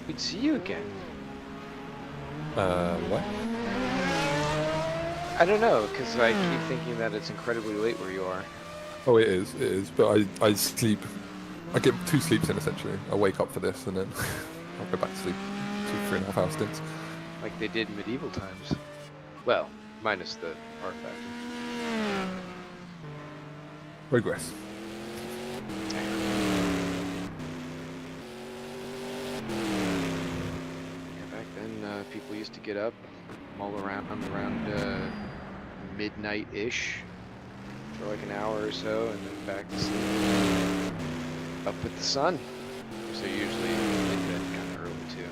we'd see you again. What? I don't know, because I keep thinking that it's incredibly late where you are. Oh, it is. But I sleep. I get 2 sleeps in essentially. I wake up for this and then I'll go back to sleep. 2 3.5 hour stints. Like they did in medieval times. Well, minus the artifact. Progress. Back then, people used to get up, mull around midnight-ish for like an hour or so, and then back to sleep. Up with the sun. So usually in bed kind of early too.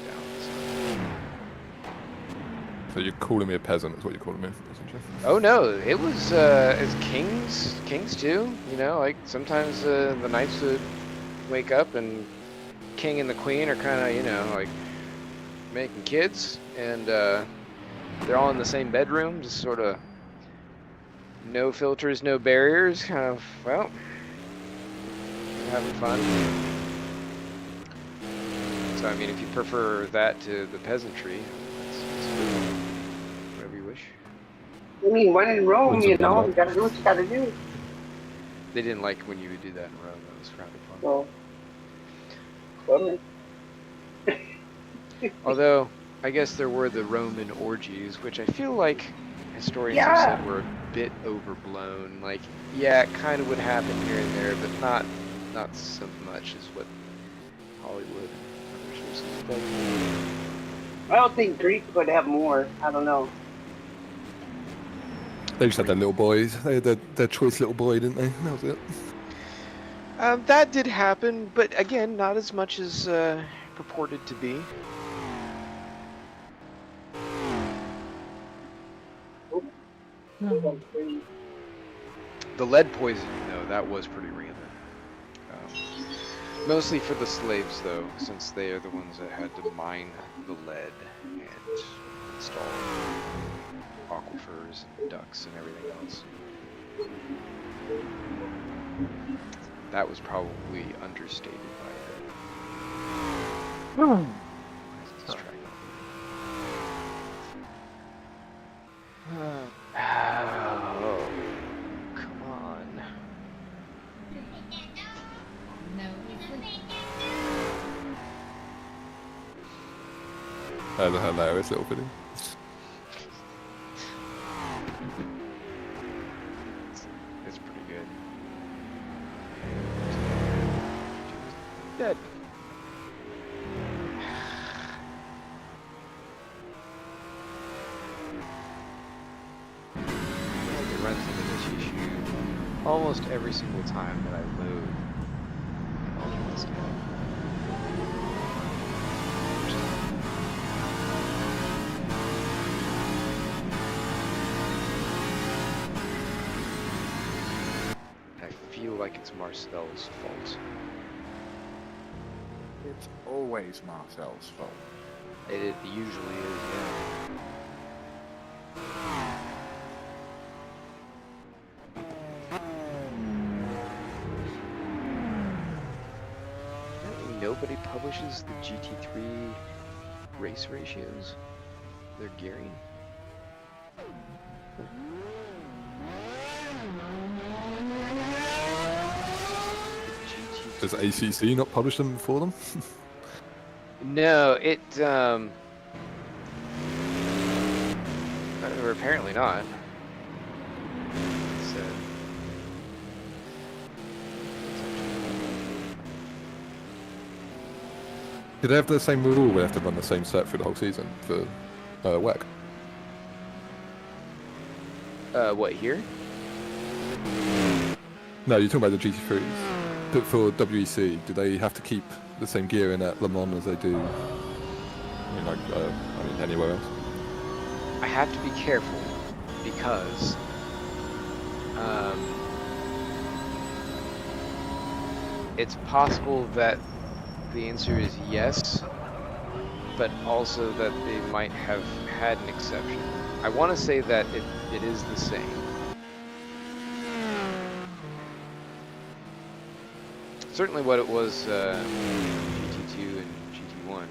Down with the sun. So you're calling me a peasant is what you're calling me. Oh no, it was as kings too. You know, like sometimes the knights would wake up and king and the queen are kind of, you know, like making kids, and they're all in the same bedroom, just sort of no filters, no barriers, kind of, well, having fun. So I mean, if you prefer that to the peasantry, it's whatever you wish. I mean, when in Rome, you know, you gotta do what you gotta do. They didn't like when you would do that in Rome. That was frowned upon. Well, Although, I guess there were the Roman orgies, which I feel like historians have said were a bit overblown. Like, yeah, it kind of would happen here and there, but not so much as what Hollywood and other sources think. I don't think Greek would have more. I don't know. They just had their little boys. They had their choice little boy, didn't they? That was it. That did happen, but again, not as much as purported to be. The lead poisoning, though, that was pretty rampant. Mostly for the slaves, though, since they are the ones that had to mine the lead and install aquifers and ducts and everything else. That was probably understated by it. Oh, come on. That's a hilarious little video. It's pretty good. Dead. It runs into this issue almost every single time that I load an alternate scan. I feel like it's Marcel's fault. It's always Marcel's fault. It usually is, yeah. Apparently nobody publishes the GT3 race ratios. They're gearing. Does ACC not publish them for them? No, or apparently not. So, Do they have the same rule where they have to run the same set through the whole season for WEC? what, here? No, you're talking about the GT3s. But for WEC, do they have to keep the same gear in at Le Mans as they do, anywhere else? I have to be careful because it's possible that the answer is yes, but also that they might have had an exception. I want to say that it is the same. Certainly what it was GT2 and GT1.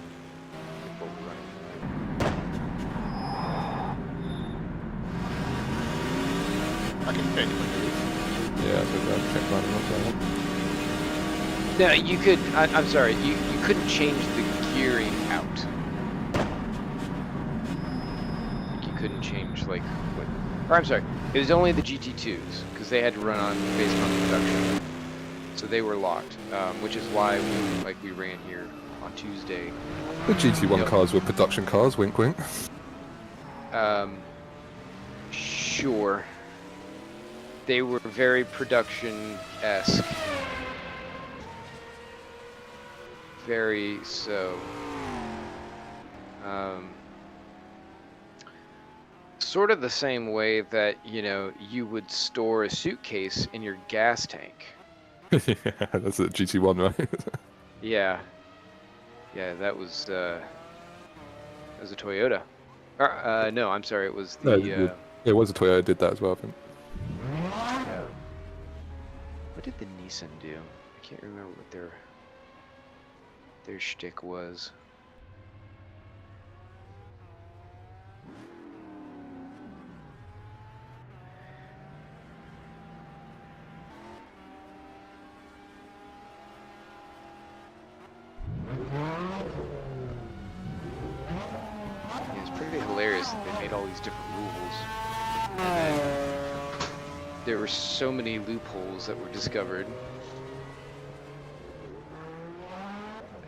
What we're running. I can change my gears. Yeah, so I'll check running up there. No, you could. I'm sorry. You couldn't change the gearing out. Like you couldn't change like what? Or I'm sorry. It was only the GT2s because they had to run on based on production, so they were locked. Which is why we ran here on Tuesday. The GT1 cars were production cars. Wink, wink. Sure. They were very production-esque. Very so. Sort of the same way that, you would store a suitcase in your gas tank. Yeah, that's a GT1, right? Yeah. Yeah, that was a Toyota. Or, no, I'm sorry, it was the... No, it was a Toyota did that as well, I think. Yeah. What did the Nissan do? I can't remember what their shtick was. Yeah, it's pretty hilarious that they made all these different rules. And then there were so many loopholes that were discovered.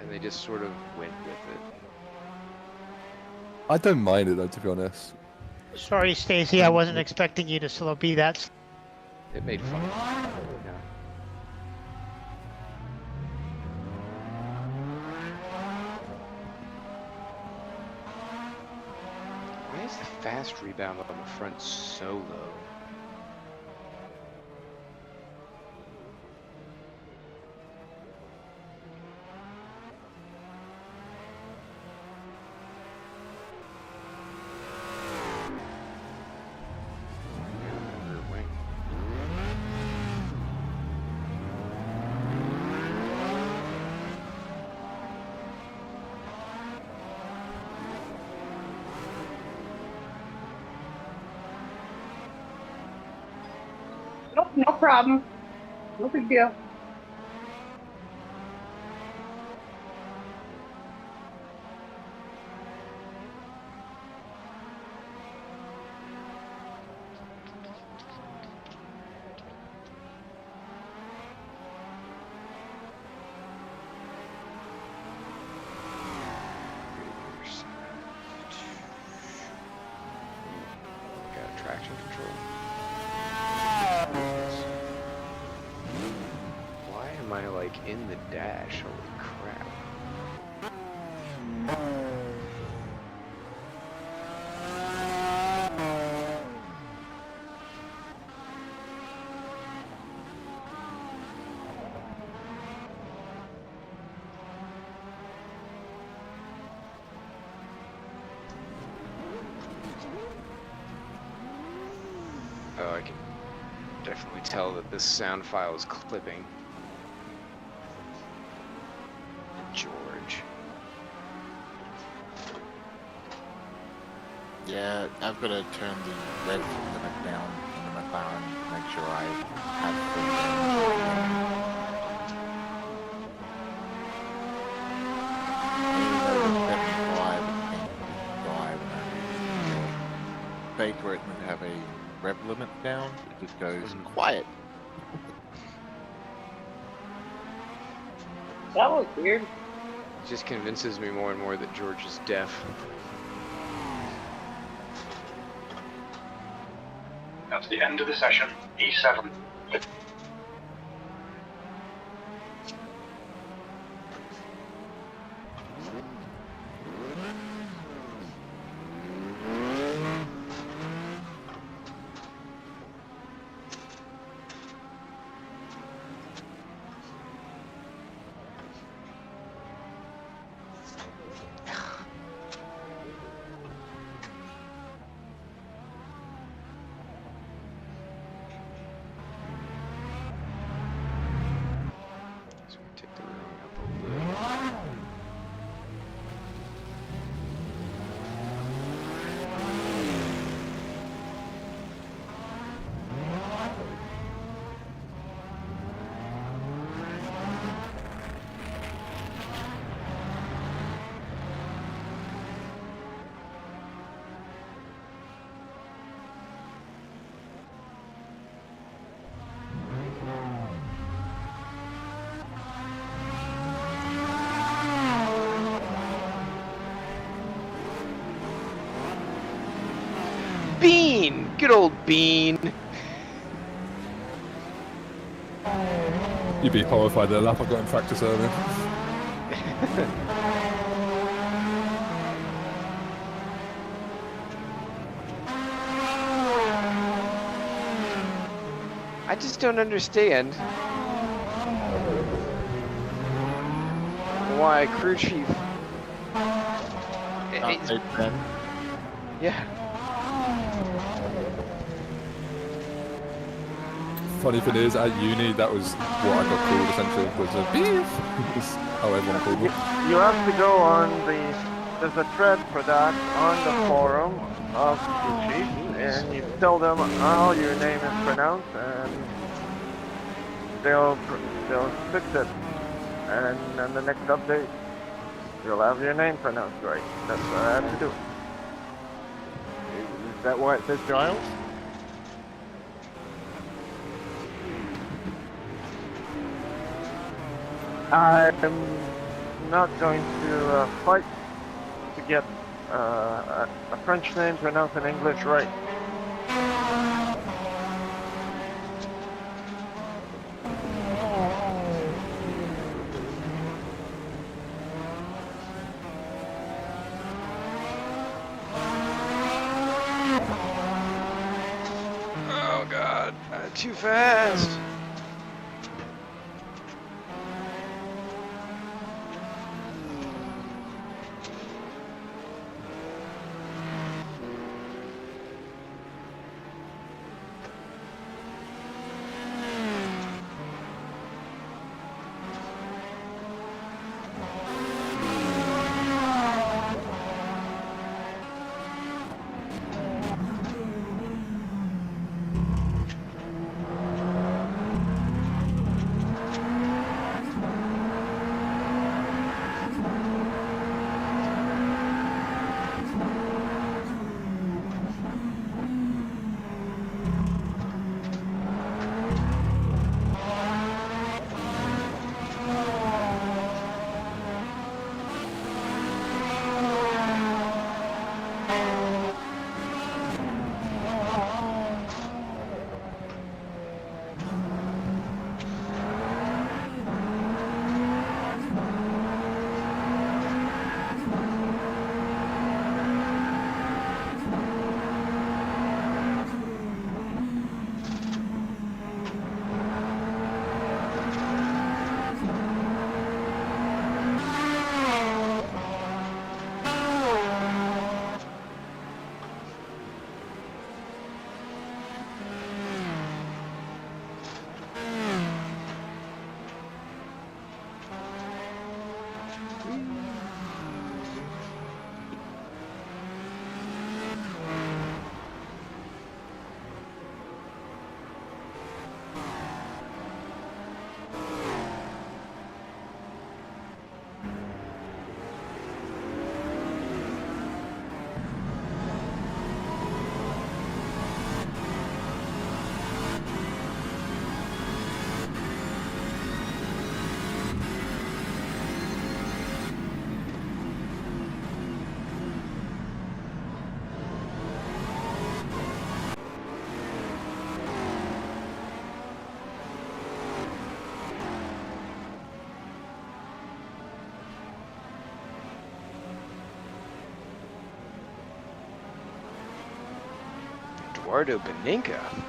And they just sort of went with it. I don't mind it though, to be honest. Sorry, Stacy, I wasn't expecting you to slow be that. It made fun. Yeah. Why is the fast rebound on the front so low? Rear wing. Nope, no problem. No big deal. Got traction control. Why am I like in the dash? Holy crap. Oh, I can definitely tell that this sound file is clipping. George. Yeah, I've got to turn the red limit down in the McLaren to make sure I have full range. Where it would have a rev limit down, it just goes quiet. That was weird. It just convinces me more and more that George is deaf. That's the end of the session. E7. Bean. Good old Bean. You'd be horrified at the lap I got in practice earlier. I just don't understand why crew chief. It's- Hey, Ben. yeah. Funny thing is, at uni, that was what I got called essentially, was a beef. That's how everyone called me. You have to go on there's a thread for that on the forum of the chief, and you tell them how your name is pronounced, and they'll fix it. And then the next update, you'll have your name pronounced right. That's what I have to do. Is that why it says Giles? I'm not going to fight to get a French name pronounced in English right. Oh God, too fast. Eduardo Beninca.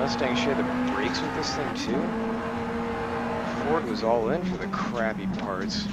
Mustang share the brakes with this thing too? Ford was all in for the crappy parts.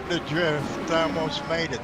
the drift. I almost made it.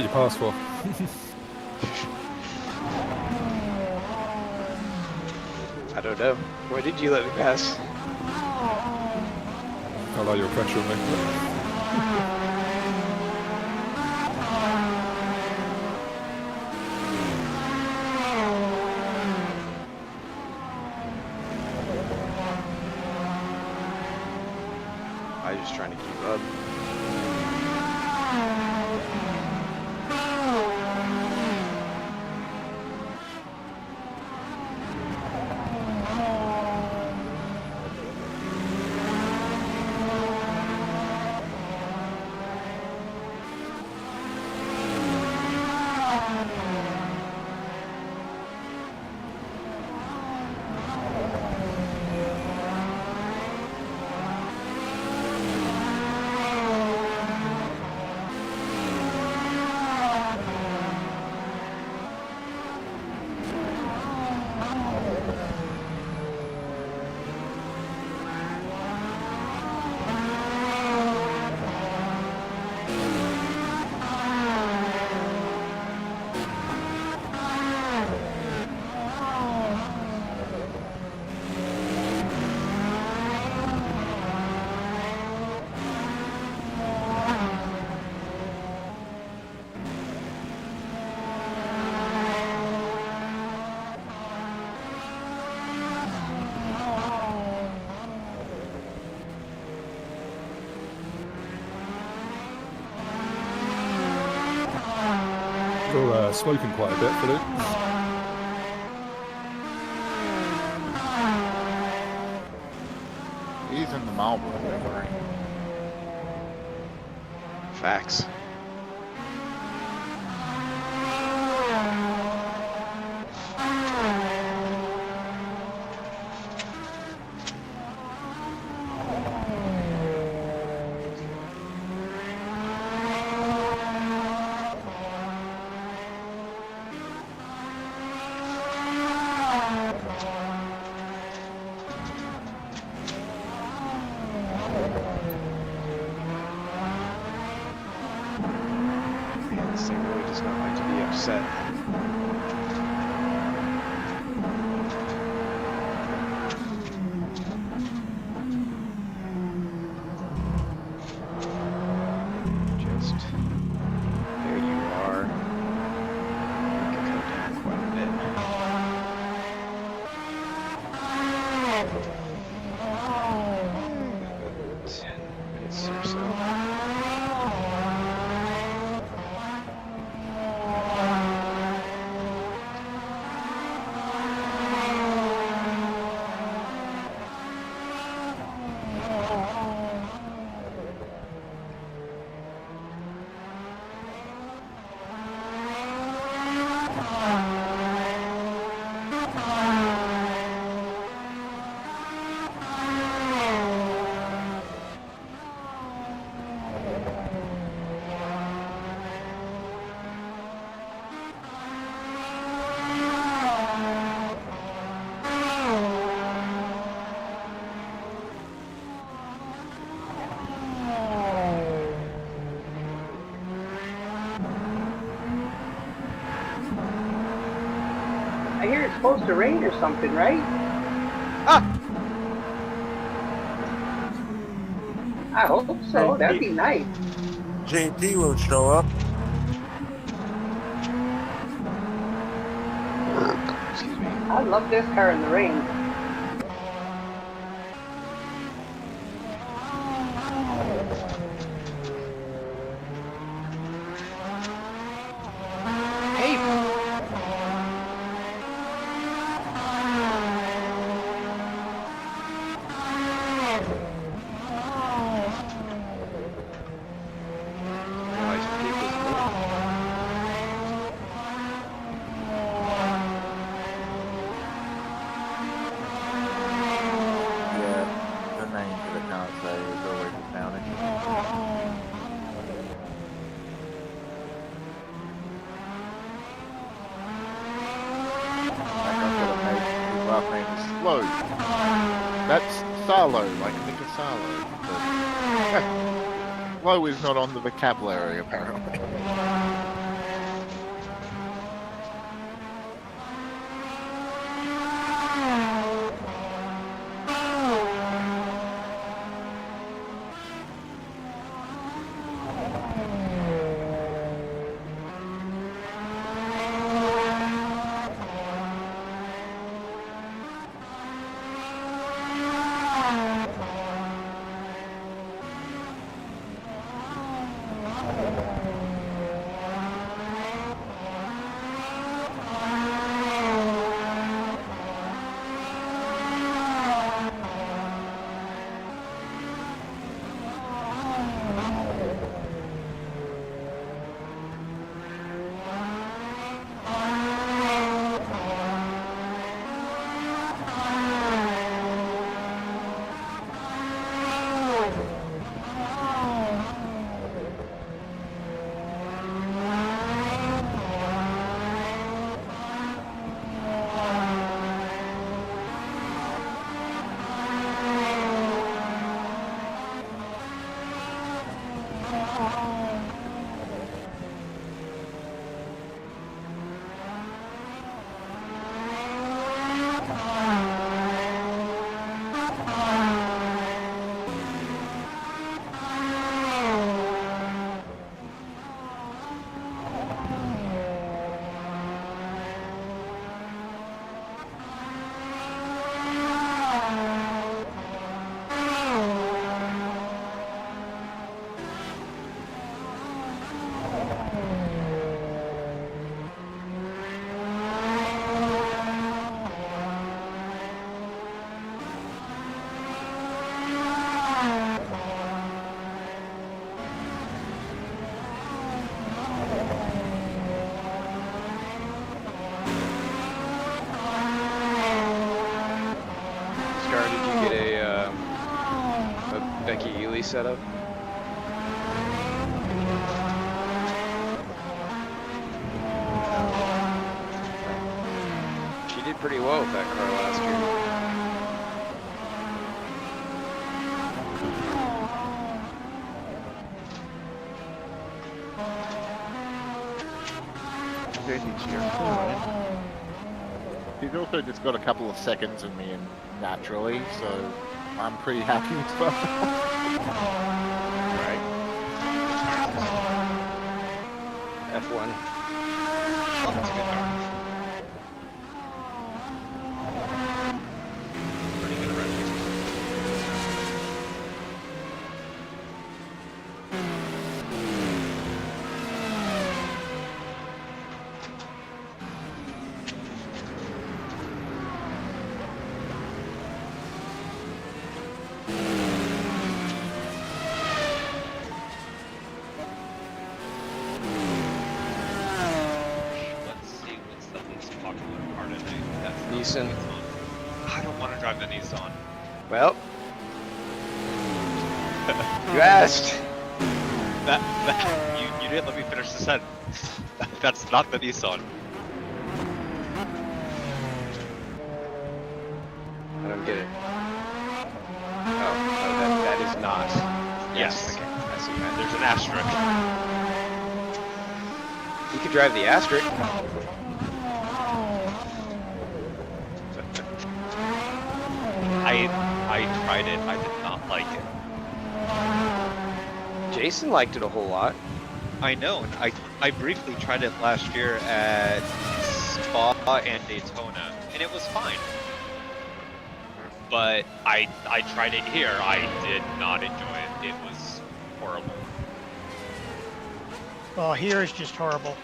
you pass for? I don't know. Why did you let me pass? Can't lie, your pressure on me. I was just trying to keep up. You're smoking quite a bit, Philip. He's in the Marlboro livery. Facts. Man, this thing really does not like to be upset. Just there you are. You can come down quite a bit. 10 minutes or so. I hear it's supposed to rain or something, right? I hope so. That'd be nice. JT will show up. Excuse me. I love this car in the rain. Hey! Realize Pete was moving. Yeah, the name for the can't say is always astounding. His last name is Slow. That's Salo, like think of Salo. But Slow is not on the vocabulary apparently. release setup. She did pretty well with that car last year. JT's here. He's also just got a couple of seconds of me in naturally, so I'm pretty happy with that. Right. F1. Oh, that's a good car. Pretty good red. Let's see what's the least popular car today. That's not Nissan. the Nissan. I don't want to drive the Nissan. Well, you asked. You didn't let me finish the sentence. That's not the Nissan. I don't get it. Oh, that is not. Yes. Okay, I see. And there's an asterisk. You could drive the asterisk. I tried it. I did not like it. Jason liked it a whole lot. I know. And I briefly tried it last year at Spa and Daytona, and it was fine. But I tried it here. I did not enjoy it. It was horrible. Well, here is just horrible.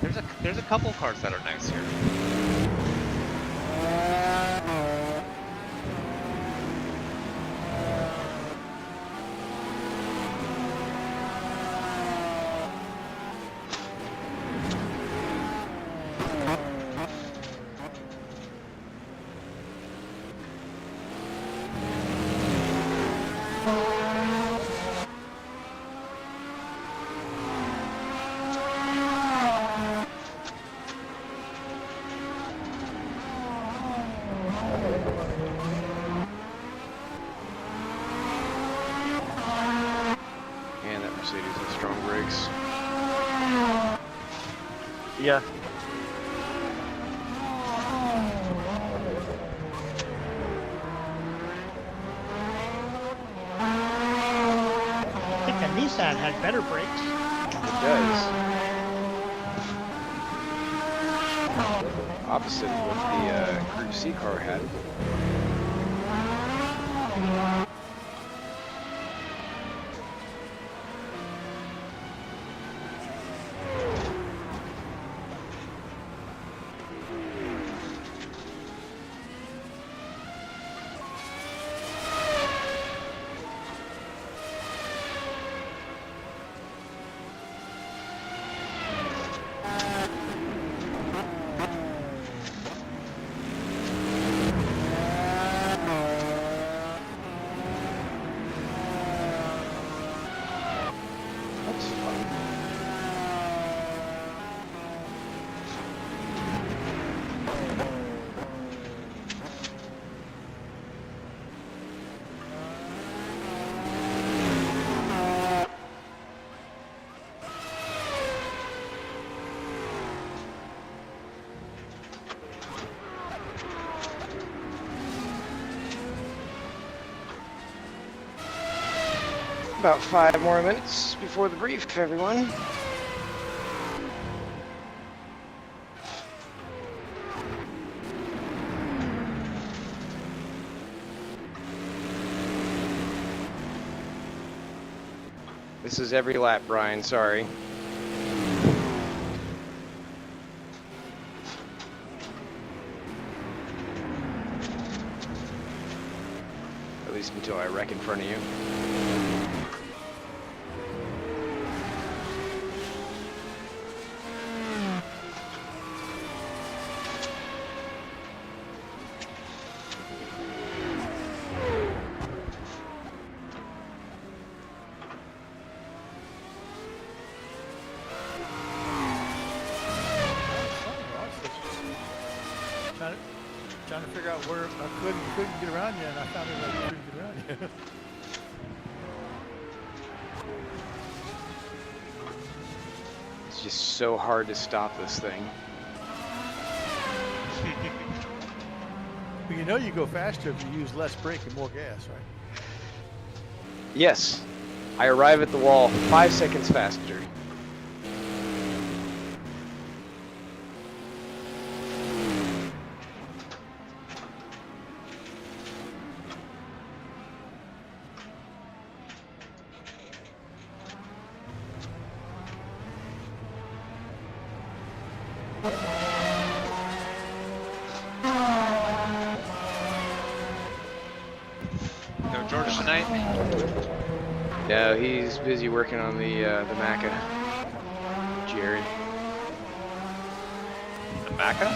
There's a couple cars that are nice here. Man, that Mercedes has strong brakes. Yeah. I think the Nissan had better brakes. It does. Opposite of what the Group C car had. That's fun. About 5 more minutes before the brief, everyone. This is every lap, Brian, sorry. At least until I wreck in front of you. figure out where I couldn't get around you, and I found it like I couldn't get around you. It's just so hard to stop this thing. But you know you go faster if you use less brake and more gas, right? Yes, I arrive at the wall 5 seconds faster. No George tonight? No, he's busy working on the Maca. Jerry. The Maca?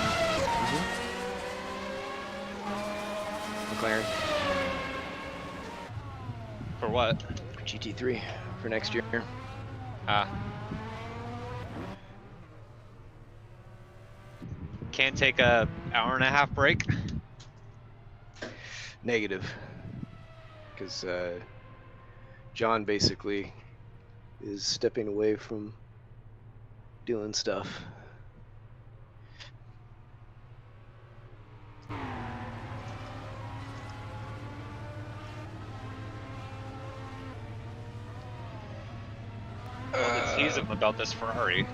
McLaren. For what? GT3 for next year. Ah. Can't take a hour-and-a-half break? Negative. Because John basically is stepping away from doing stuff. Well, let's tease him about this Ferrari.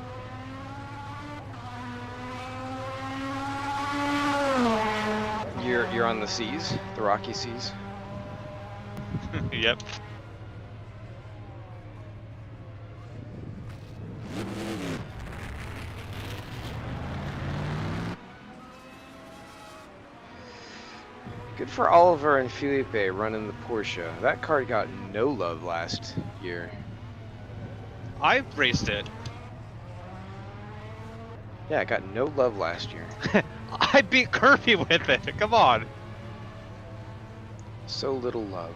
You're on the seas, the Rocky Seas. Yep. Good for Oliver and Felipe running the Porsche. That car got no love last year. I raced it. Yeah, it got no love last year. I beat Kirby with it. Come on. So little love.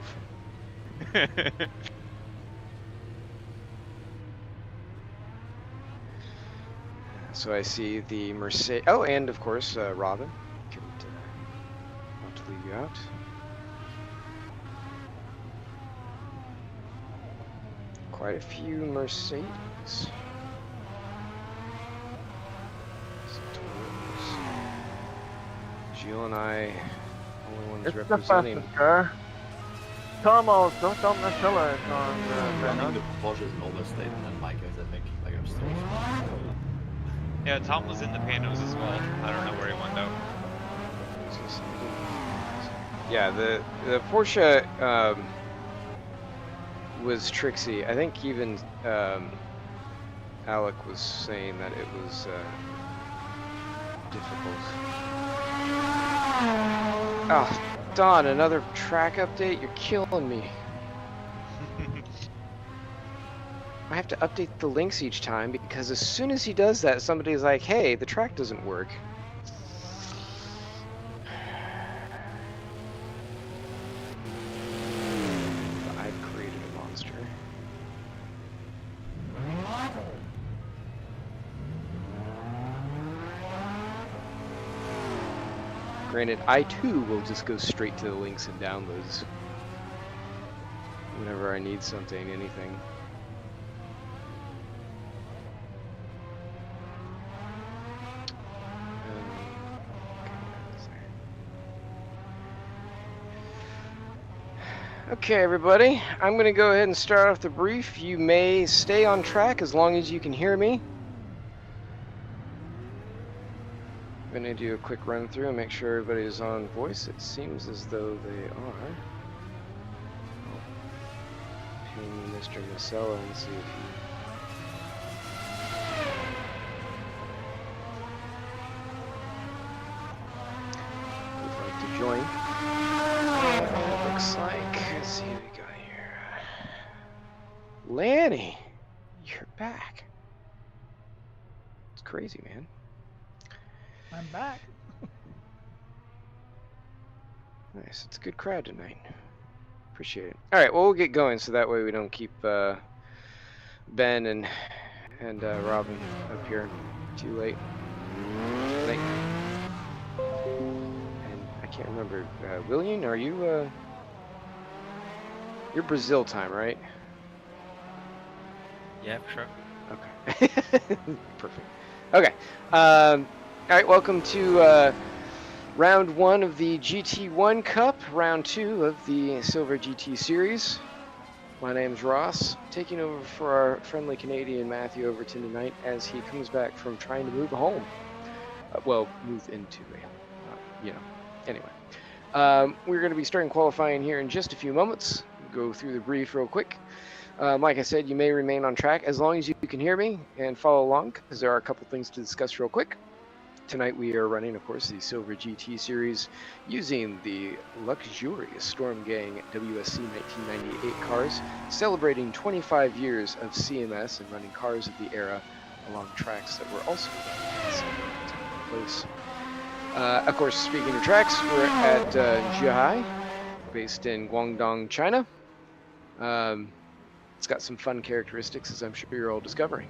So I see the Mercedes. Oh, and of course, Robin. Couldn't want to leave you out. Quite a few Mercedes. Gilles and I, only ones It's the representing. fastest car. Tom also, Tom Nutella is on Running the Porsche is an overstate, and then Mike is, I think, like upstairs. Yeah, Tom was in the Panos as well. I don't know where he went though. Yeah, the Porsche was tricksy. I think even Alec was saying that it was difficult. Oh, Don, another track update? You're killing me. I have to update the links each time because as soon as he does that, somebody's like, hey, the track doesn't work. I've created a monster. Granted, I too will just go straight to the links and downloads whenever I need something, anything. Okay, everybody, I'm going to go ahead and start off the brief. You may stay on track as long as you can hear me. I'm going to do a quick run through and make sure everybody's on voice. It seems as though they are. I'll ping Mr. Masella and see if he would like to join. It looks like, let's see what we got here. Lanny, you're back. It's crazy, man. I'm back. Nice, it's a good crowd tonight. Appreciate it. All right, well, we'll get going so that way we don't keep Ben and Robin up here too late. And I can't remember. William, are you? You're Brazil time, right? Yeah, sure. Okay. Perfect. Okay. All right. Welcome to round 1 of the GT1 Cup, round 2 of the Silver GT Series. My name's Ross, taking over for our friendly Canadian Matthew Overton tonight as he comes back from trying to move home. Well, move into a, anyway. We're going to be starting qualifying here in just a few moments. Go through the brief real quick. Like I said, you may remain on track as long as you can hear me and follow along, because there are a couple things to discuss real quick. Tonight we are running, of course, the Silver GT Series using the luxurious Storm Gang WSC 1998 cars, celebrating 25 years of CMS and running cars of the era along tracks that were also in place. Of course, speaking of tracks, we're at Zhuhai, based in Guangdong, China. It's got some fun characteristics, as I'm sure you're all discovering.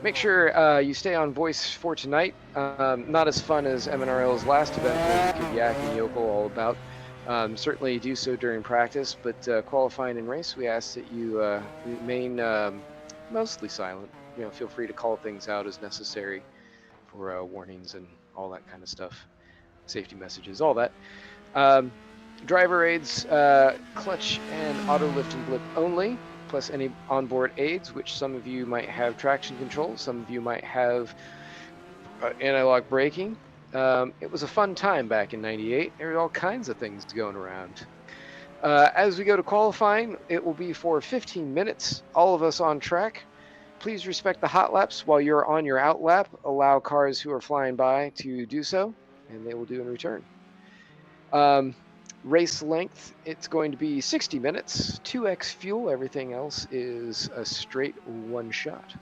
Make sure you stay on voice for tonight. Not as fun as MNRL's last event, where you could yak and yokel all about. Certainly do so during practice, but qualifying in race, we ask that you remain mostly silent. Feel free to call things out as necessary for warnings and all that kind of stuff. Safety messages, all that. Driver aids, clutch and auto lift and blip only, plus any onboard aids, which some of you might have traction control, some of you might have anti-lock braking. It was a fun time back in '98. There were all kinds of things going around. As we go to qualifying, it will be for 15 minutes, all of us on track. Please respect the hot laps while you're on your out lap. Allow cars who are flying by to do so, and they will do in return. Race length, it's going to be 60 minutes, 2x fuel. Everything else is a straight one shot.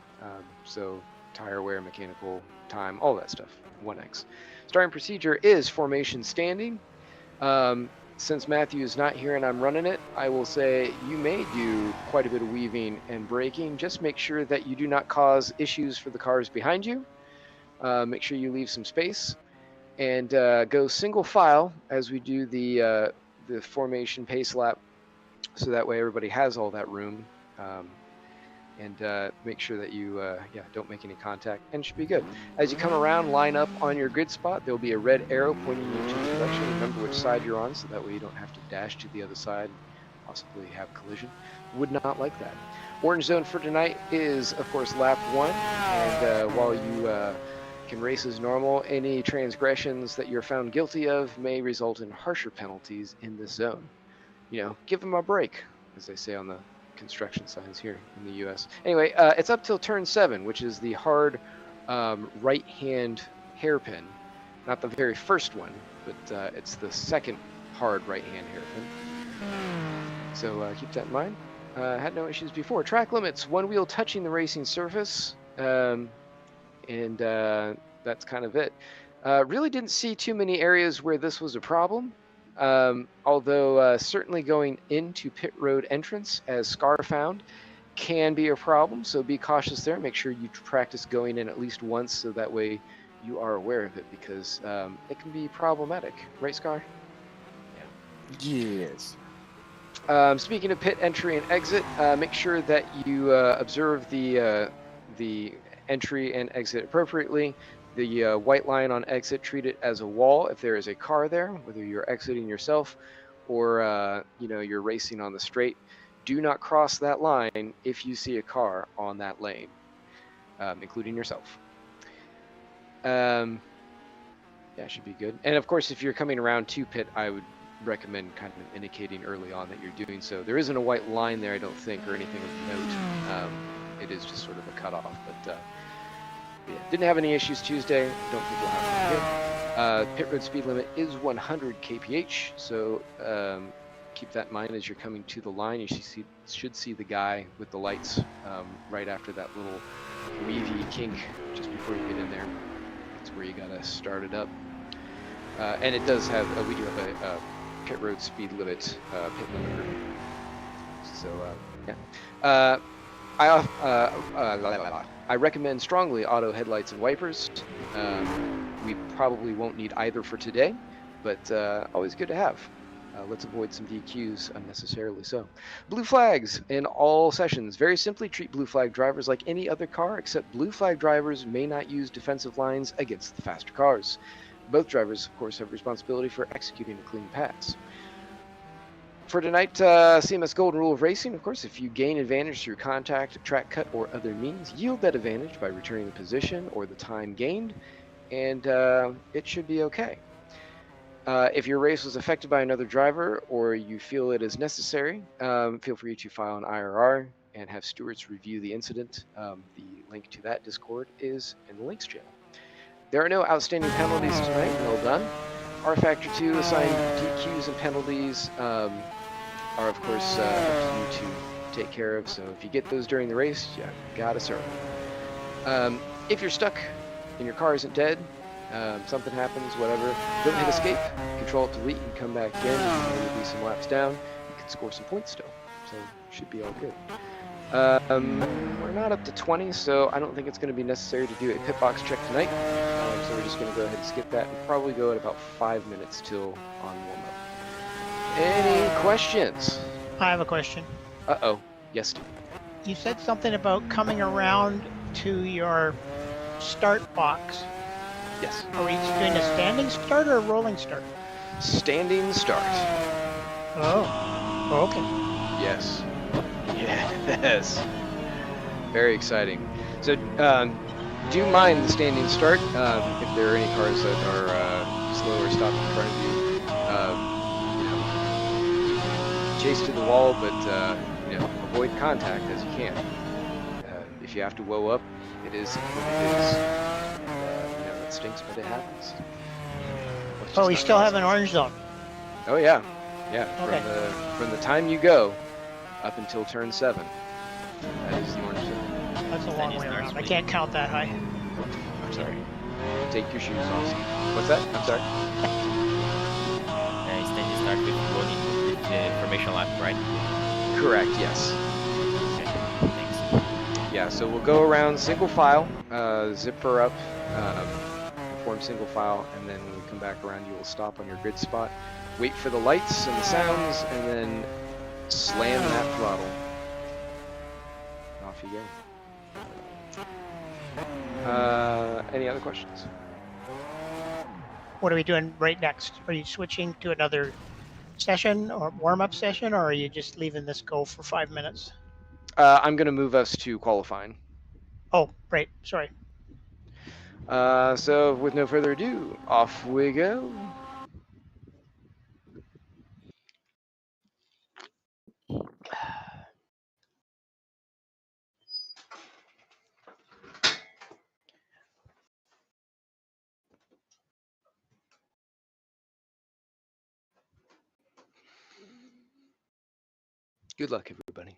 So tire wear, mechanical time, all that stuff, 1x. Starting procedure is formation standing. Since Matthew is not here and I'm running it, I will say you may do quite a bit of weaving and braking. Just make sure that you do not cause issues for the cars behind you. Make sure you leave some space. And go single file as we do the formation pace lap, so that way everybody has all that room, and make sure that you don't make any contact, and it should be good. As you come around, line up on your grid spot. There'll be a red arrow pointing you to the direction. Remember which side you're on, so that way you don't have to dash to the other side and possibly have collision. Would not like that. Orange zone for tonight is, of course, lap 1, and while you can race as normal, any transgressions that you're found guilty of may result in harsher penalties in this zone. Give them a break, as they say on the construction signs here in the US. Anyway, it's up till turn 7, which is the hard right-hand hairpin. Not the very first one, but it's the second hard right-hand hairpin. So keep that in mind. Had no issues before. Track limits, one wheel touching the racing surface. And that's kind of it. Really didn't see too many areas where this was a problem, although certainly going into pit road entrance, as Scar found, can be a problem, so be cautious there. Make sure you practice going in at least once, so that way you are aware of it, because it can be problematic. Right, Scar? Yeah. Yes. Speaking of pit entry and exit, make sure that you observe the entry and exit appropriately. The white line on exit, treat it as a wall if there is a car there, whether you're exiting yourself or you're racing on the straight. Do not cross that line if you see a car on that lane, including yourself. Should be good. And of course, if you're coming around to pit, I would recommend kind of indicating early on that you're doing so. There isn't a white line there, I don't think, or anything of note. It is just sort of a cutoff, but didn't have any issues Tuesday. Don't think we'll have any here. Pit road speed limit is 100 kph, so keep that in mind as you're coming to the line. You should see the guy with the lights right after that little weavy kink just before you get in there. That's where you gotta start it up. And it does have, we do have a pit road speed limit, pit limiter. So, yeah. I recommend strongly auto headlights and wipers. We probably won't need either for today, but always good to have. Let's avoid some DQs unnecessarily so. Blue flags in all sessions. Very simply, treat blue flag drivers like any other car, except blue flag drivers may not use defensive lines against the faster cars. Both drivers, of course, have responsibility for executing a clean pass. For tonight, CMS Golden Rule of Racing, of course, if you gain advantage through contact, track cut, or other means, yield that advantage by returning the position or the time gained, and it should be okay. If your race was affected by another driver or you feel it is necessary, feel free to file an IRR and have stewards review the incident. The link to that Discord is in the links channel. There are no outstanding penalties tonight. Well done. R Factor 2 assigned DQs and penalties are, of course, up to you to take care of. So if you get those during the race, you gotta serve them. If you're stuck and your car isn't dead, something happens, whatever, don't hit escape, control delete, and come back in. Maybe be some laps down. You can score some points still, so should be all good. We're not up to 20, so I don't think it's going to be necessary to do a pit box check tonight. So we're just going to go ahead and skip that and probably go at about 5 minutes till on warm-up. Any questions? I have a question. Uh-oh. Yes, Steve. You said something about coming around to your start box. Yes. Are we doing a standing start or a rolling start? Standing start. Oh, okay. Yes. Yes. Very exciting. So, do mind the standing start. If there are any cars that are slow or stop in front of you, chase to the wall, but avoid contact as you can. If you have to woe up, it is what it is. It stinks, but it happens. Oh, we still have an orange zone. Oh yeah, yeah. Okay. From the time you go up until turn 7, that is the orange zone. That's a long way around. I can't count that high. I'm sorry. Take your shoes off. What's that? I'm sorry. Instead you start with the formation lap, right? Correct. Yes. Okay. Thanks. Yeah. So we'll go around single file, zipper up, form single file, and then when we come back around, you will stop on your grid spot, wait for the lights and the sounds, and then slam that throttle. Off you go. Any other questions? What are we doing right next? Are you switching to another session or warm-up session, or are you just leaving this go for 5 minutes? I'm going to move us to qualifying. Oh, right. Sorry. So with no further ado, off we go. Good luck, everybody.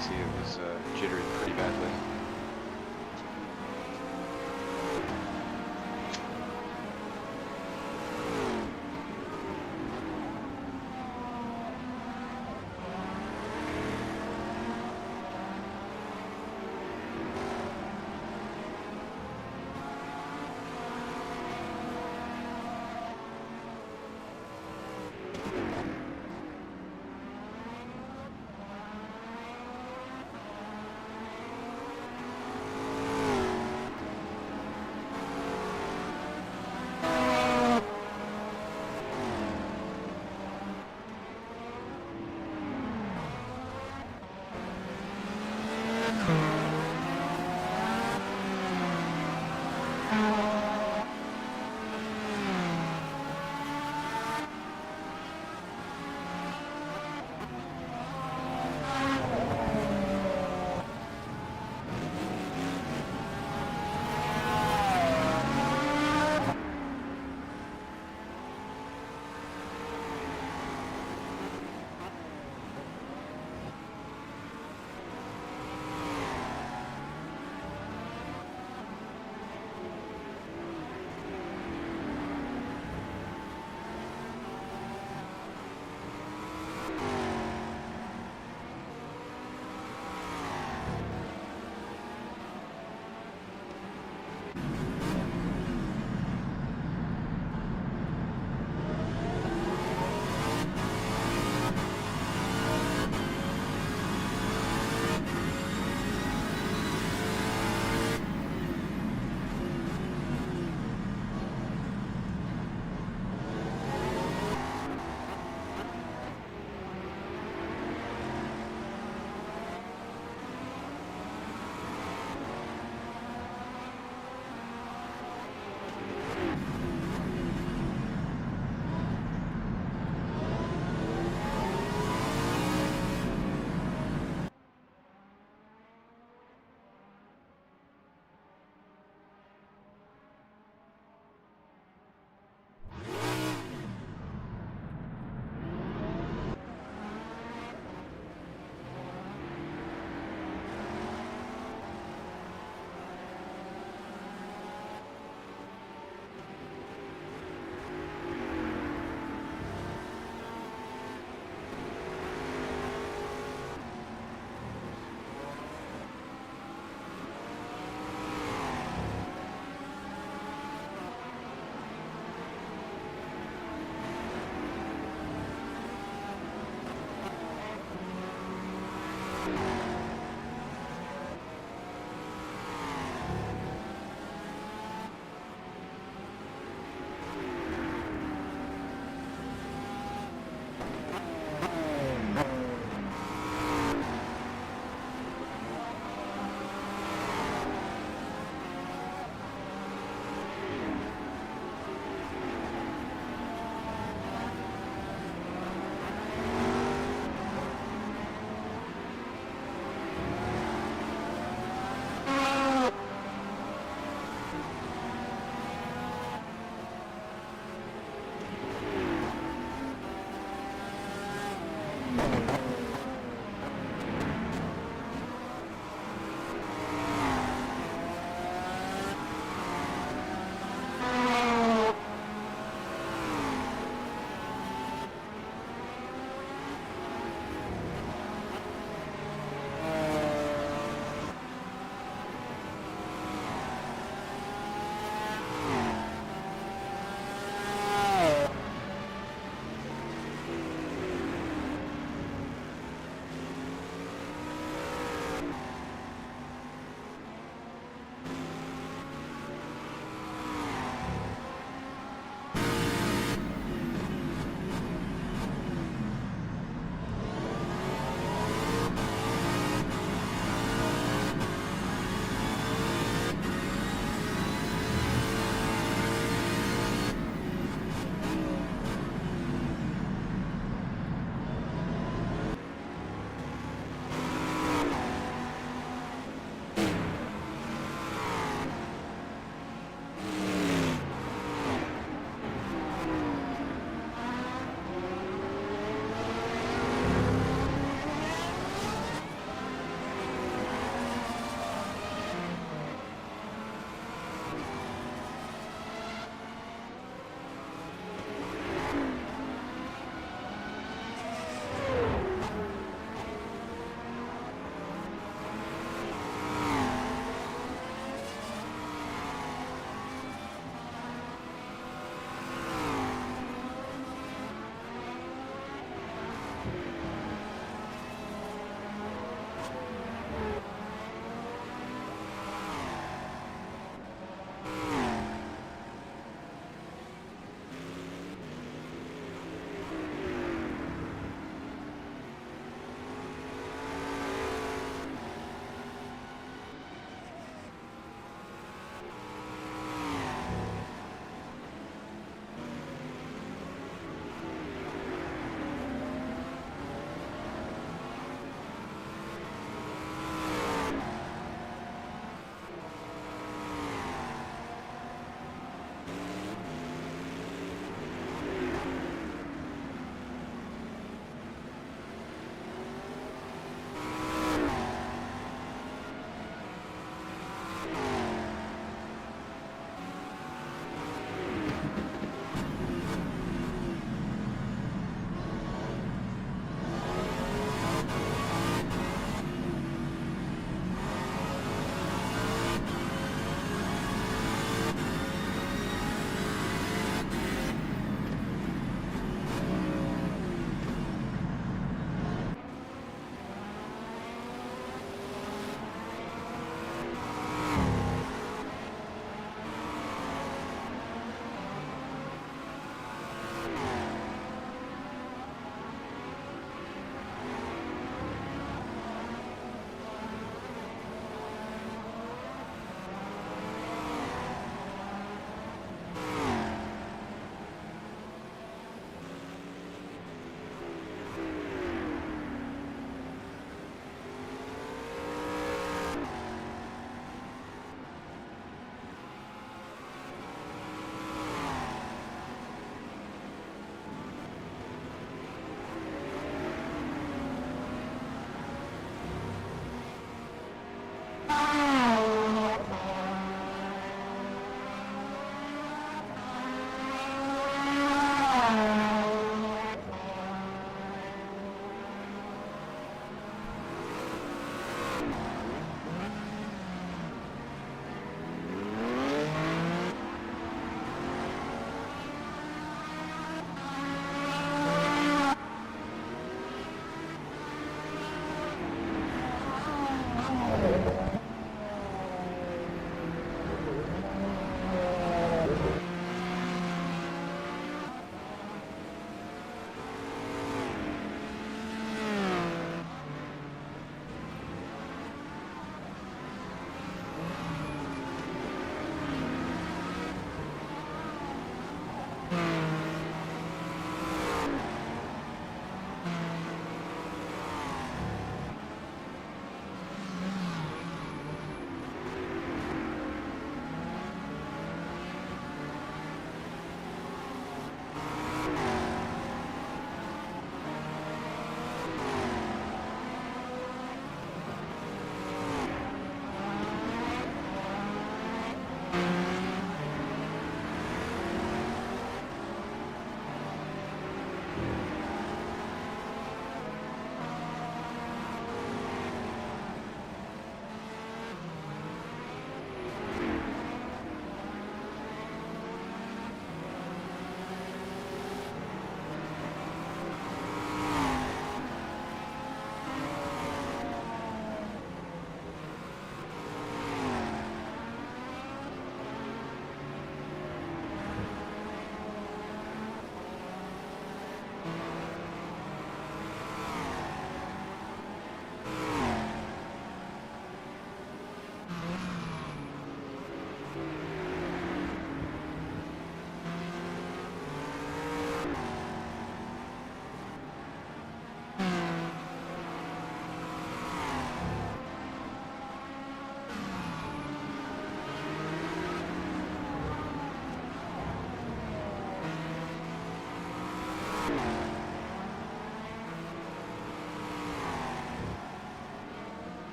see it was jittered pretty badly.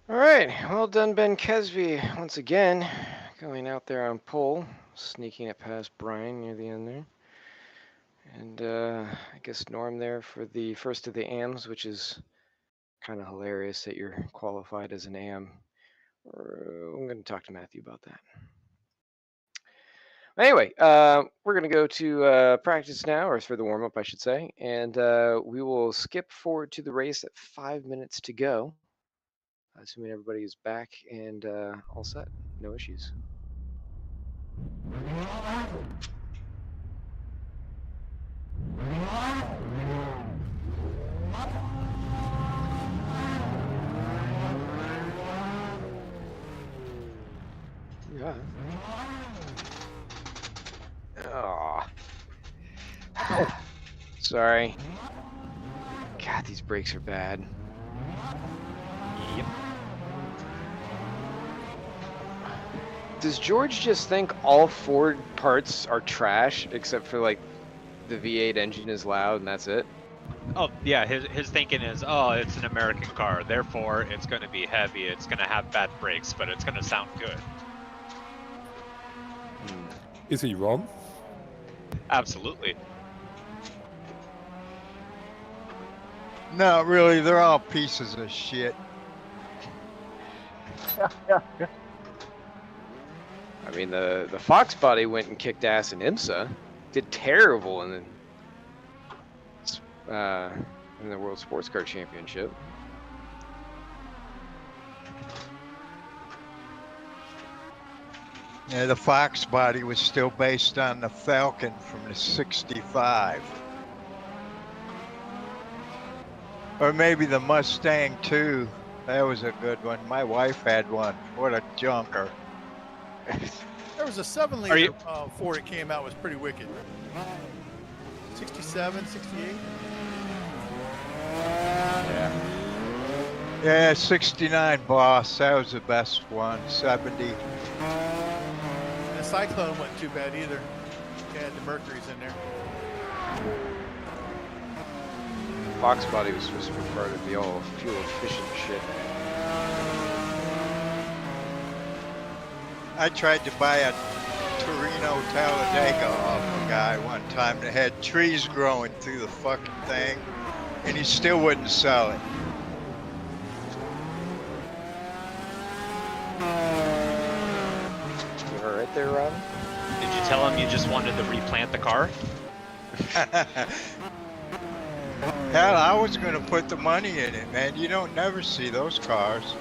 All right, well done, Ben Kesby, once again, going out there on pole, sneaking it past Brian near the end there. And I guess Norm there for the first of the AMs, which is kind of hilarious that you're qualified as an AM. I'm going to talk to Matthew about that. Anyway, we're going to go to practice now, or for the warm-up, I should say, and we will skip forward to the race at 5 minutes to go, assuming everybody is back and all set, no issues. Yeah. Oh. Ow. Sorry. God, these brakes are bad. Yep. Does George just think all Ford parts are trash except for like the V8 engine is loud and that's it? Oh yeah, his thinking is, oh, it's an American car, therefore it's going to be heavy, it's going to have bad brakes, but it's going to sound good. Is he wrong? Absolutely. No, really, they're all pieces of shit. I mean, the Fox body went and kicked ass in IMSA, did terrible in the World Sports Car Championship. Yeah, the Fox body was still based on the Falcon from the '65. Or maybe the Mustang too. That was a good one. My wife had one. What a junker. There was a 7-liter Ford that came out, was pretty wicked. 67, 68. Yeah. Yeah, 69 Boss. That was the best one. 70. And the Cyclone wasn't too bad either. It had the Mercury's in there. Fox body was supposed to be part of the all fuel efficient shit. I tried to buy a Torino Talladega off a guy one time that had trees growing through the fucking thing, and he still wouldn't sell it. You all right there, Rob? Did you tell him you just wanted to replant the car? Hell, I was gonna put the money in it, man. You don't never see those cars.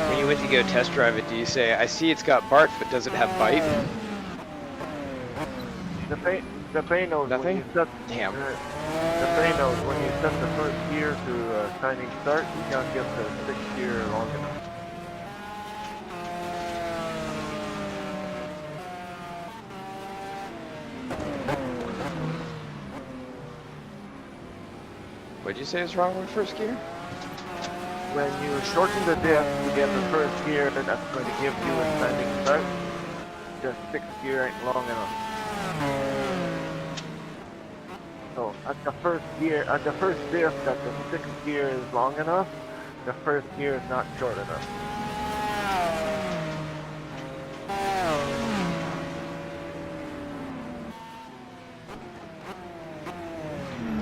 When you went to go test drive it, do you say, I see it's got Bart, but does it have bite? The Phanos, Nothing? when you set, Damn. the Phanos, when you set the first gear to timing start, you can't get the sixth gear long enough. What'd you say is wrong with first gear? When you shorten the diff to get the first gear, that's going to give you a standing start. The sixth gear ain't long enough. So at the first gear, at the first diff, that the sixth gear is long enough, the first gear is not short enough.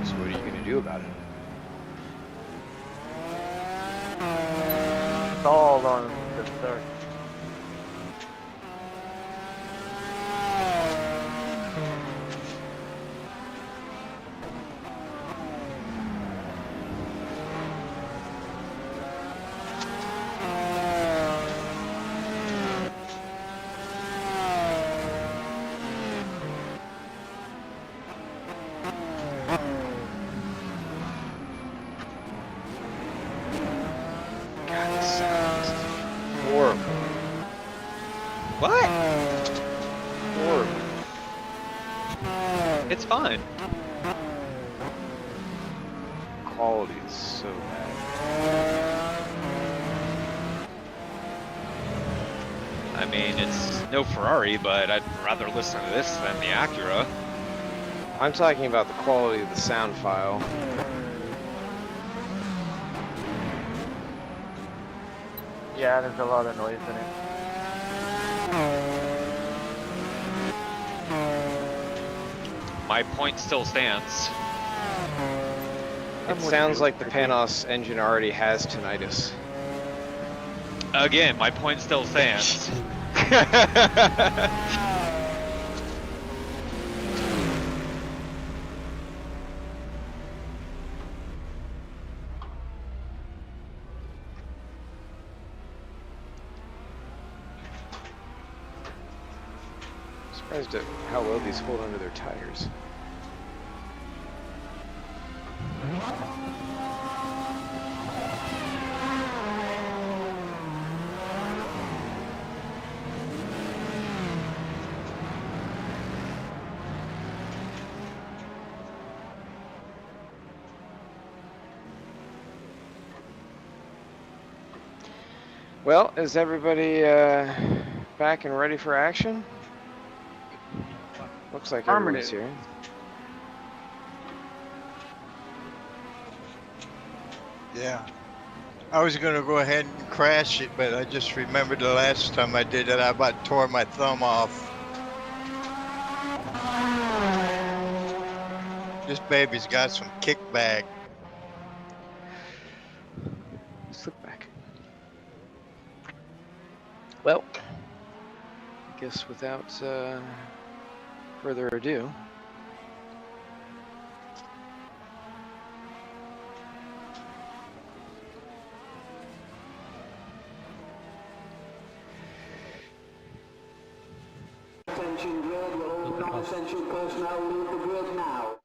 So what are you gonna do about it? Stalled on the start. God, this sounds horrible. What? Horrible. It's fine. Quality is so bad. I mean, it's no Ferrari, but I'd rather listen to this than the Acura. I'm talking about the quality of the sound file. Yeah, there's a lot of noise in it. My point still stands. It sounds like the Panos engine already has tinnitus. Again, my point still stands. Surprised at how well these hold under their tires. Well, is everybody back and ready for action? Looks like everybody's here. Yeah. I was gonna go ahead and crash it, but I just remembered the last time I did it, I about tore my thumb off. This baby's got some kickback. Slip back. Well, I guess without further ado, Attention grid, will all non-essential personnel leave the grid now.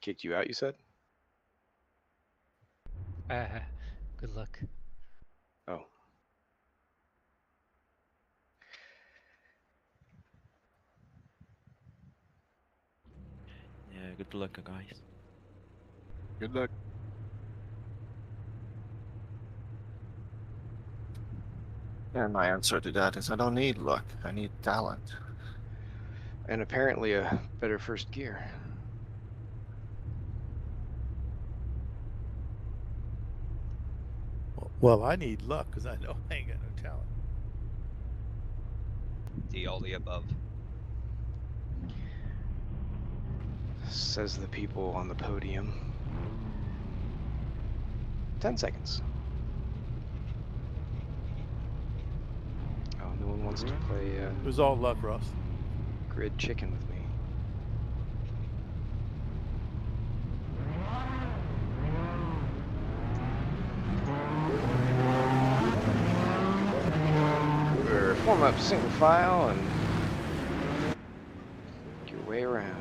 kicked you out, you said? Good luck. Oh. Yeah, good luck, guys. Good luck. And my answer to that is I don't need luck, I need talent. And apparently a better first gear. Well, I need luck because I know I ain't got no talent. All the above. Says the people on the podium. 10 seconds. Oh, no one wants to play It was all luck, Ross. grid chicken with me. Form up single file and make your way around.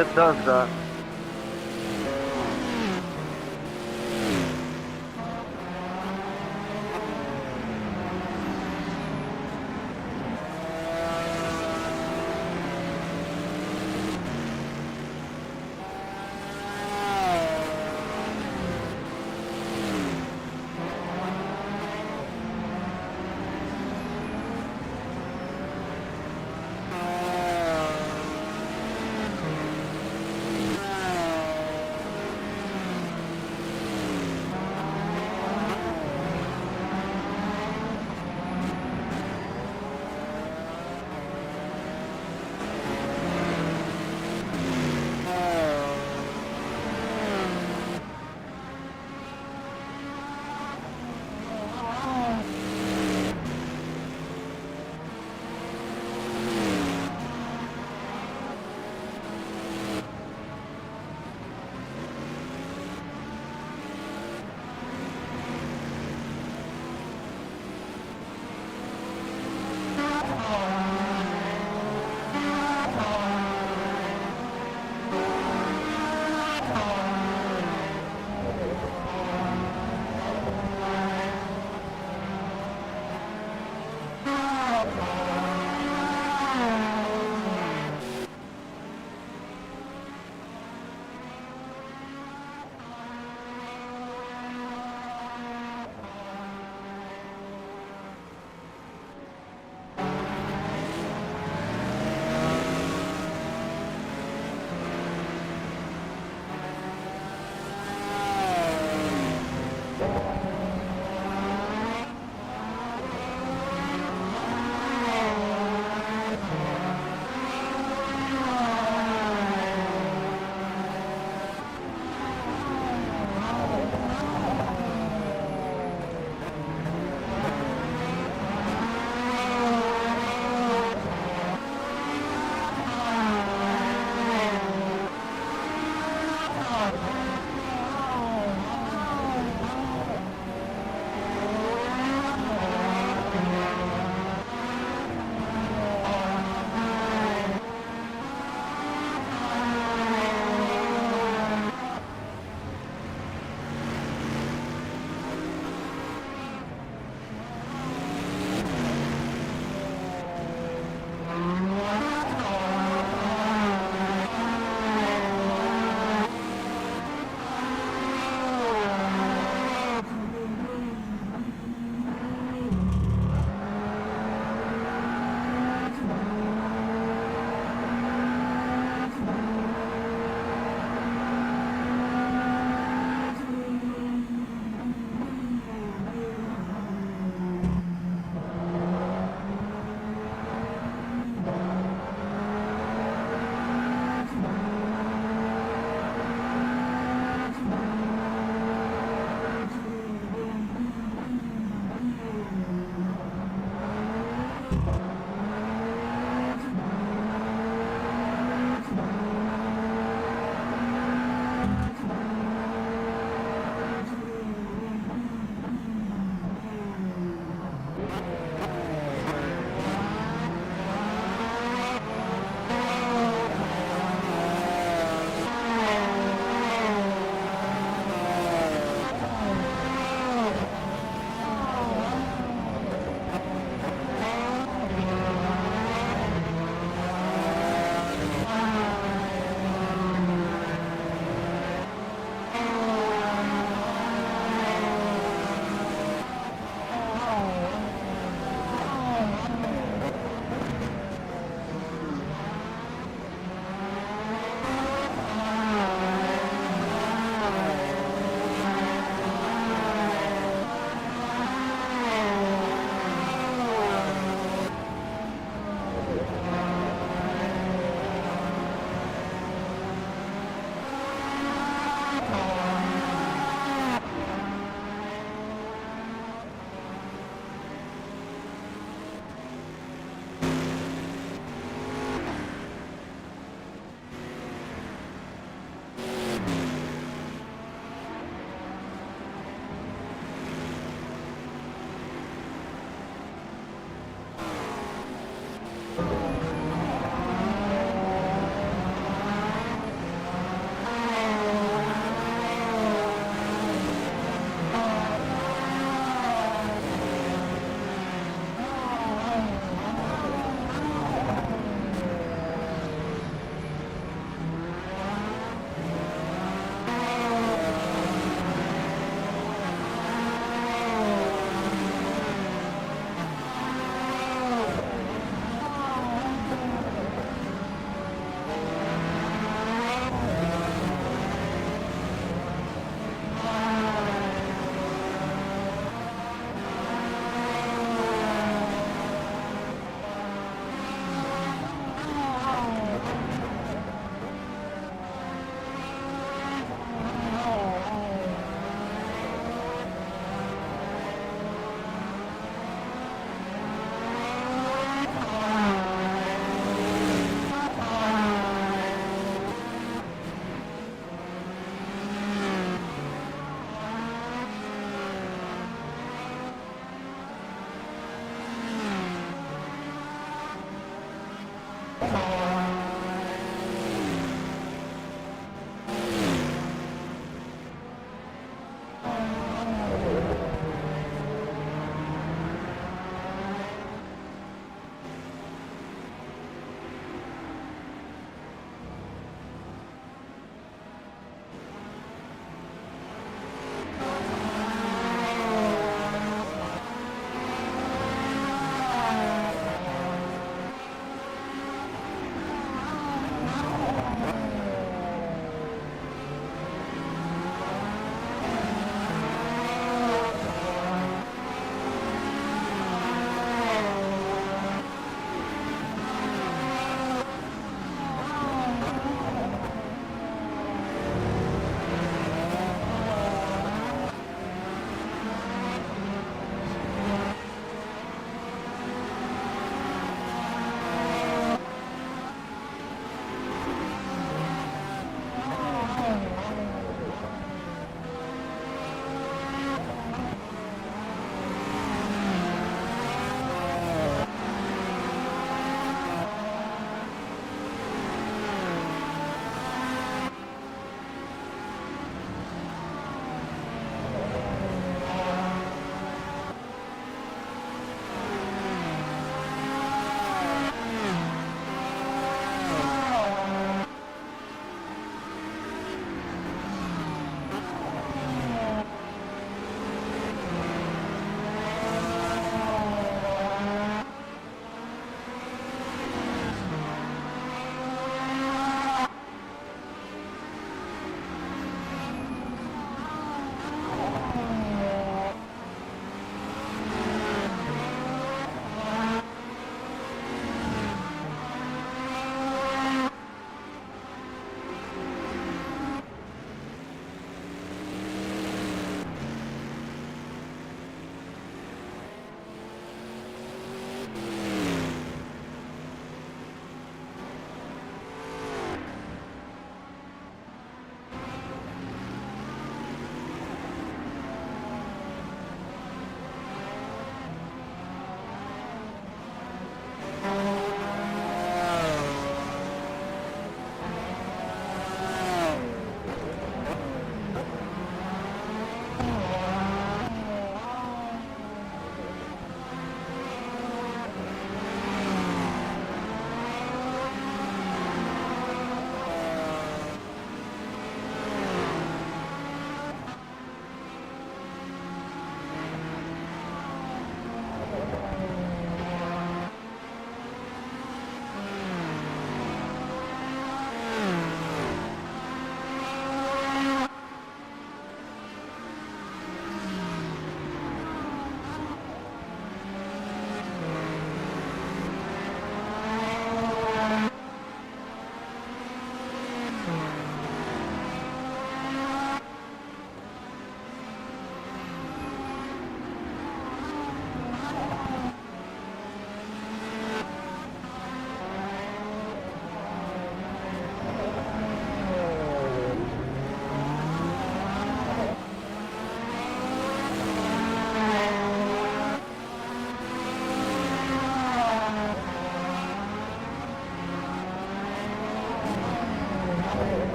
it does that.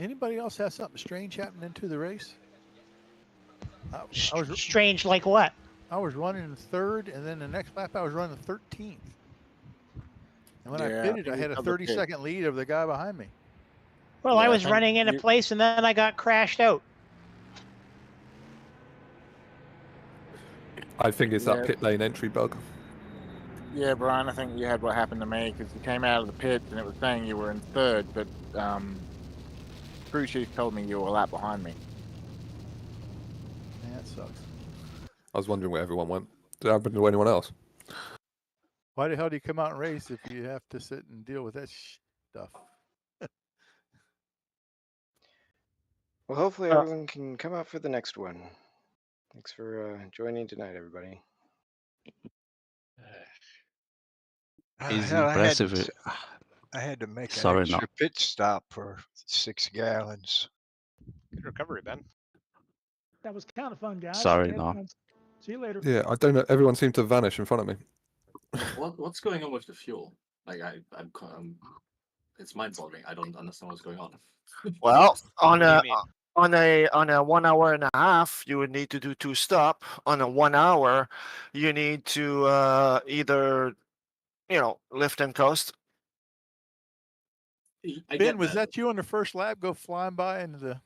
Anybody else have something strange happening into the race? I was Strange like what? I was running third, and then the next lap I was running 13th. And when I pitted, I had a 30-second lead over the guy behind me. Well, I was running into place, and then I got crashed out. I think it's that pit lane entry bug. Yeah, Brian, I think you had what happened to me because you came out of the pits and it was saying you were in third, but crew chief told me you were a lap behind me. Yeah, that sucks. I was wondering where everyone went. Did it happen to anyone else? Why the hell do you come out and race if you have to sit and deal with that stuff? Well, hopefully everyone can come out for the next one. Thanks for joining tonight, everybody. It's impressive. I had to make Sorry, an extra no. pit stop for 6 gallons. Good recovery, Ben. That was kind of fun, guys. Sorry, Have no. fun. See you later. Yeah, I don't know. Everyone seemed to vanish in front of me. What's going on with the fuel? Like it's mind-boggling. I don't understand what's going on. Well, on a 1 hour and a half, you would need to do 2 stop. On a 1 hour, you need to either, lift and coast. Ben, was that you on the first lap go flying by into the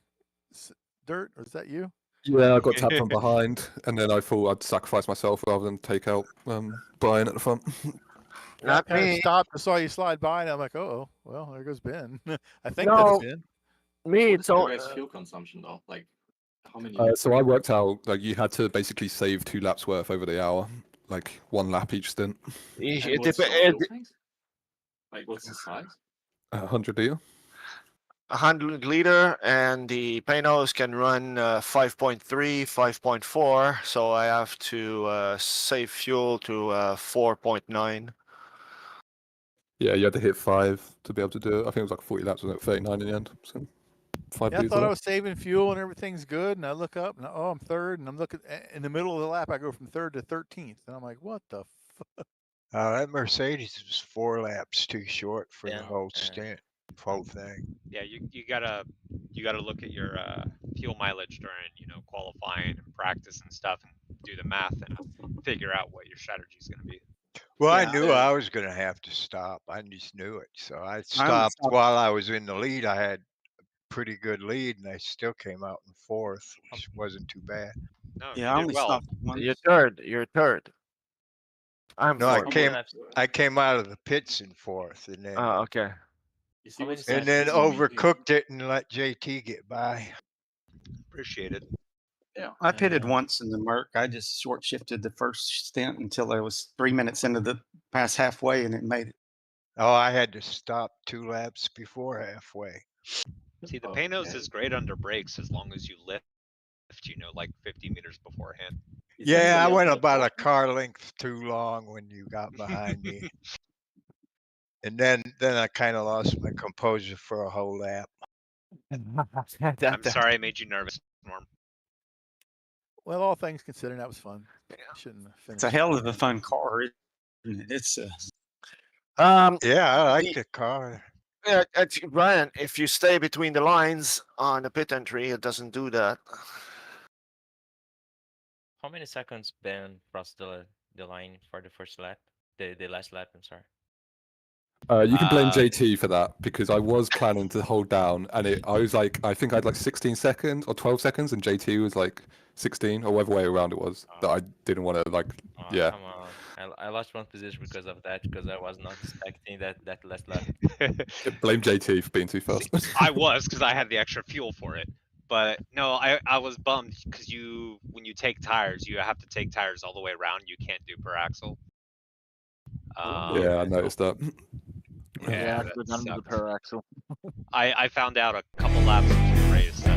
dirt, or is that you? Yeah, I got tapped from behind, and then I thought I'd sacrifice myself rather than take out Brian at the front. Not me. Stopped. I saw you slide by, and I'm like, oh, well, there goes Ben. I think No, that's Ben. Me, it's all. What's fuel consumption though? Like, how many? So I worked out like you had to basically save 2 laps worth over the hour, like 1 lap each stint. Like, what's the size? 100 liter. 100 liter, and the Panos can run 5.3, 5.4. So I have to save fuel to 4.9. Yeah, you had to hit 5 to be able to do it. I think it was like 40 laps, wasn't it? 39 in the end. So 5 Yeah, I liters thought I left. was saving fuel and everything's good, and I look up and I'm third, and I'm looking in the middle of the lap. I go from 3rd to 13th, and I'm like, what the fuck? That Mercedes was 4 laps too short for the whole stint, whole thing. Yeah, you gotta look at your fuel mileage during qualifying and practice and stuff, and do the math and figure out what your strategy is gonna be. Well, I knew I was going to have to stop. I just knew it. So I stopped while I was in the lead. I had a pretty good lead, and I still came out in 4th, which wasn't too bad. No, Yeah, I only stopped once. You're third. You're third. I'm No, fourth. I came out of the pits in 4th, and then Oh, okay. and then overcooked it and let JT get by. Appreciate it. Yeah, I pitted once in the Merc. I just short shifted the first stint until I was 3 minutes into the past halfway, and it made it. Oh, I had to stop 2 laps before halfway. See, the Panos is great under brakes as long as you lift, like 50 meters beforehand. Yeah, I went about a car length too long when you got behind me. And then I kind of lost my composure for a whole lap. I'm sorry I made you nervous, Norm. Well, all things considered, that was fun. I shouldn't have finished. It's a hell of a fun car. Isn't it? It's yeah, I like the car. Yeah, Brian, if you stay between the lines on the pit entry, it doesn't do that. How many seconds Ben crossed the line for the first lap? The last lap, I'm sorry. You can blame JT for that because I was planning to hold down, and I was like, I think I had like 16 seconds or 12 seconds, and JT was like 16 or whatever way around it was that I didn't want to like. Yeah. Come on. I lost 1 position because of that, because I was not expecting that last lap. Blame JT for being too fast. I was, because I had the extra fuel for it. But no, I was bummed because when you take tires, you have to take tires all the way around. You can't do per axle. Yeah, I noticed that. Yeah, that under the sucked. per axle. I found out a couple laps into the race that